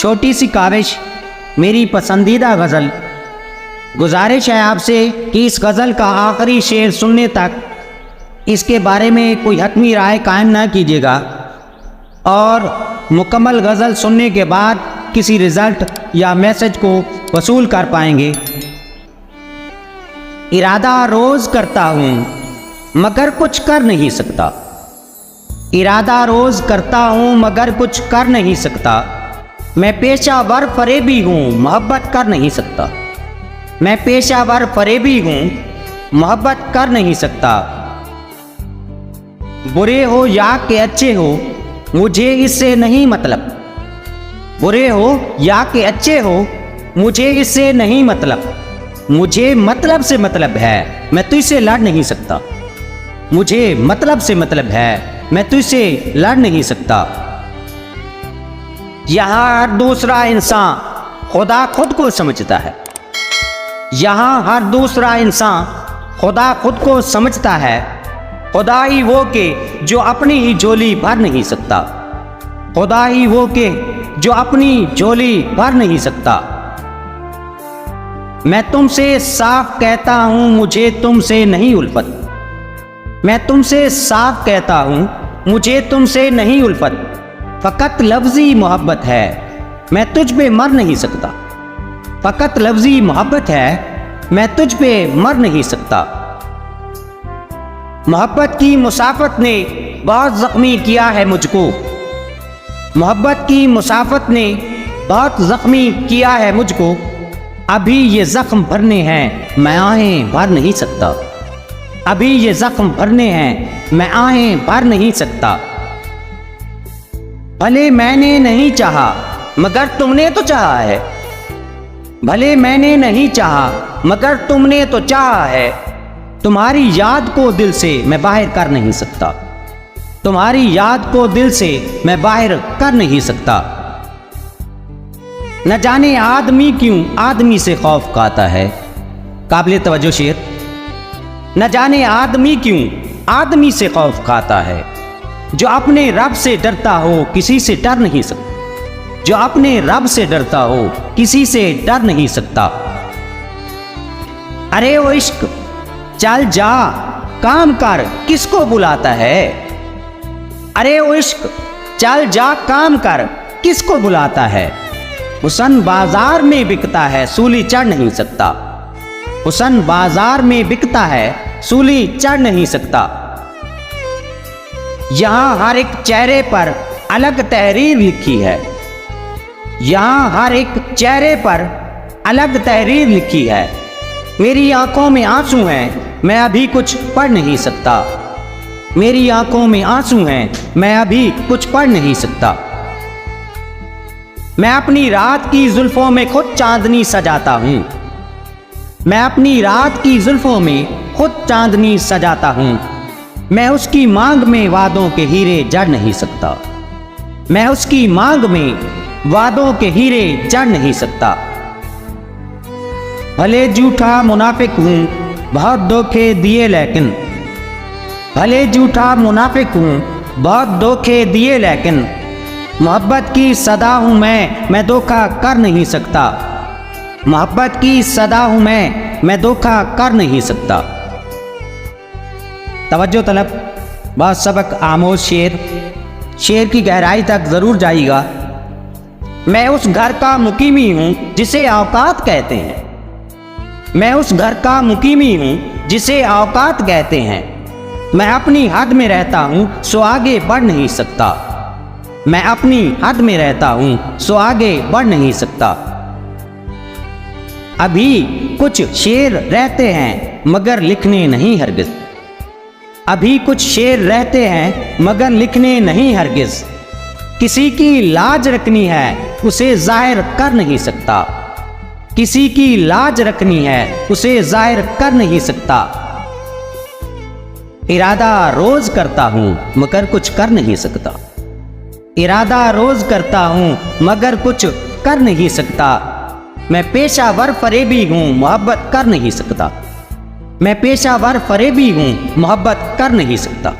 छोटी सी काविश, मेरी पसंदीदा गज़ल। गुजारिश है आपसे कि इस गज़ल का आखिरी शेर सुनने तक इसके बारे में कोई हतमी राय कायम ना कीजिएगा और मुकम्मल गज़ल सुनने के बाद किसी रिज़ल्ट या मैसेज को वसूल कर पाएंगे। इरादा रोज़ करता हूँ मगर कुछ कर नहीं सकता। इरादा रोज़ करता हूँ मगर कुछ कर नहीं सकता। मैं पेशावर फरेबी हूँ, मोहब्बत कर नहीं सकता। मैं पेशावर फरेबी हूँ, मोहब्बत कर नहीं सकता। बुरे हो या के अच्छे हो, मुझे इससे नहीं मतलब। बुरे हो या के अच्छे हो, मुझे इससे नहीं मतलब। मुझे मतलब से मतलब है, मैं तुझसे लड़ नहीं सकता। मुझे मतलब से मतलब है, मैं तुझसे लड़ नहीं सकता। यहाँ हर दूसरा इंसान खुदा खुद को समझता है। यहाँ हर दूसरा इंसान खुदा खुद को समझता है। खुदा ही वो के जो अपनी ही झोली भर नहीं सकता। खुदा ही वो के जो अपनी झोली भर नहीं सकता। मैं तुमसे साफ कहता हूँ, मुझे तुमसे नहीं उल्फत। मैं तुमसे साफ कहता हूँ, मुझे तुमसे नहीं उल्फत। फ़कत लफ्ज़ी मोहब्बत है, मैं तुझ पे मर नहीं सकता। फ़कत लफ्ज़ी मोहब्बत है, मैं तुझ पे मर नहीं सकता। मोहब्बत की मुसाफत ने बहुत ज़ख्मी किया है मुझको। मोहब्बत की मुसाफत ने बहुत ज़ख्मी किया है मुझको। अभी ये ज़ख्म भरने हैं, मैं आहें भर नहीं सकता। अभी ये ज़ख्म भरने हैं, मैं आहें भर नहीं सकता। भले मैंने नहीं चाहा मगर तुमने तो चाहा है। भले मैंने नहीं चाहा मगर तुमने तो चाहा है। तुम्हारी याद को दिल से मैं बाहर कर नहीं सकता। तुम्हारी याद को दिल से मैं बाहर कर नहीं सकता। न जाने आदमी क्यों आदमी से खौफ खाता है। काबिल तवज्जो शेर। न जाने आदमी क्यों आदमी से खौफ खाता है। जो अपने रब से डरता हो किसी से डर नहीं सकता। जो अपने रब से डरता हो किसी से डर नहीं सकता। अरे ओ इश्क चल जा काम कर, किसको बुलाता है। अरे ओ इश्क चल जा काम कर, किसको बुलाता है। हुसन बाजार में बिकता है, सूली चढ़ नहीं सकता। हुसन बाजार में बिकता है, सूली चढ़ नहीं सकता। यहाँ हर एक चेहरे पर अलग तहरीर लिखी है। यहाँ हर एक चेहरे पर अलग तहरीर लिखी है। मेरी आंखों में आंसू हैं, मैं अभी कुछ पढ़ नहीं सकता। मेरी आंखों में आंसू हैं, मैं अभी कुछ पढ़ नहीं सकता। मैं अपनी रात की जुल्फों में खुद चांदनी सजाता हूँ। मैं अपनी रात की जुल्फों में खुद चांदनी सजाता हूँ। मैं उसकी मांग में वादों के हीरे जड़ नहीं सकता। मैं उसकी मांग में वादों के हीरे जड़ नहीं सकता। भले झूठा मुनाफिक हूँ, बहुत धोखे दिए लेकिन। भले झूठा मुनाफिक हूँ, बहुत धोखे दिए लेकिन। मोहब्बत की सदा हूँ मैं धोखा कर नहीं सकता। मोहब्बत की सदा हूँ मैं धोखा कर नहीं सकता। तवज्जो तलब, बहुत सबक आमोज शेर। शेर की गहराई तक ज़रूर जाइएगा। मैं उस घर का मुकीमी हूँ जिसे औकात कहते हैं। मैं उस घर का मुकीमी हूँ जिसे औकात कहते हैं। मैं अपनी हद में रहता हूँ सो आगे बढ़ नहीं सकता। मैं अपनी हद में रहता हूँ सो आगे बढ़ नहीं सकता। अभी कुछ शेर रहते हैं मगर लिखने नहीं हरगिज़। अभी कुछ शेर रहते हैं मगर लिखने नहीं हरगिज़। किसी की लाज रखनी है उसे जाहिर कर नहीं सकता। किसी की लाज रखनी है उसे जाहिर कर नहीं सकता। इरादा रोज करता हूँ मगर कुछ कर नहीं सकता। इरादा रोज करता हूँ मगर कुछ कर नहीं सकता। मैं पेशावर फरेबी हूँ, मोहब्बत कर नहीं सकता। मैं पेशावर फरेबी हूँ, मोहब्बत कर नहीं सकता।